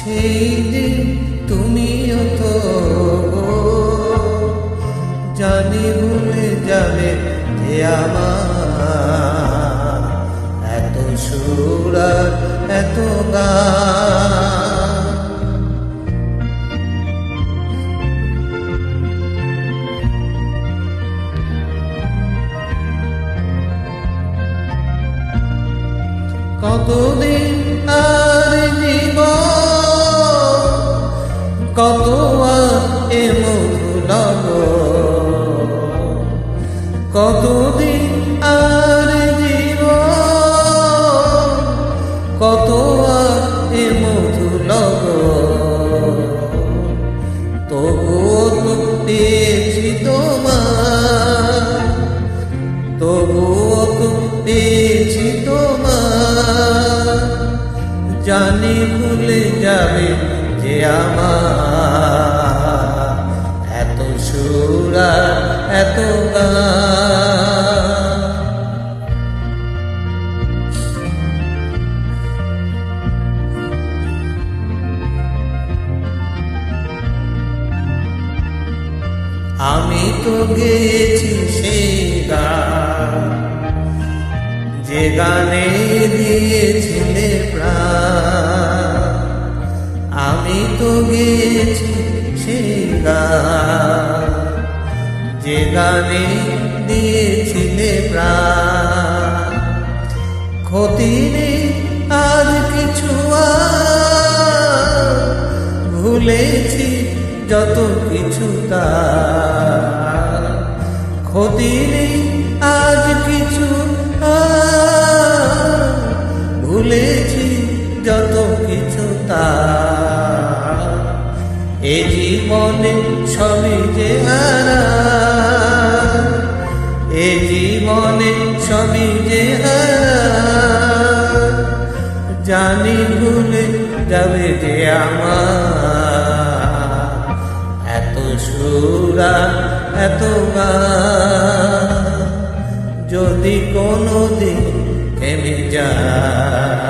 সেই দিন তুমিও তো জানি ভুলে যাবে যে আমার এত সুর আর এত গান। কতদিন আর জীবন, কত আর এ মধু লগন, কতদিন আর জীবন, কত আর এ মধু লগন। তবুও তো পেয়েছি তোমার, তবুও তো পেয়েছি তোমার, জানি ভুলে যাবে যে আমার এত সুর আর এত গান। আমি তো গেয়েছি সেই গান যে গানে দিয়েছিলে প্রাণ। আমি তো গেয়েছি সেই গান যে গানে দিয়েছিলে প্রাণ। ক্ষতি নেই আজ কিছু আর, ভুলেছি যত কিছু তার। ক্ষতি নেই আজ কিছু আর, ভুলেছি যত কিছু তার। এ জীবনে সবই যে হারায়, এ জীবনে সবই যে হারায়, জানি ভুলে যাবে যে আমার এত সুর আর এত গান। যদি কোনোদিন থেমে যায়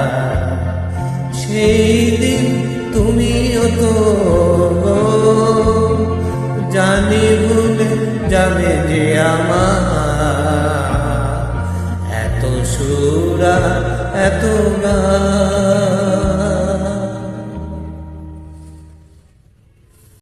সেই দিন তুমিও তো জানি ভুলে যাবে যে আমার এত সুর আর এত গান।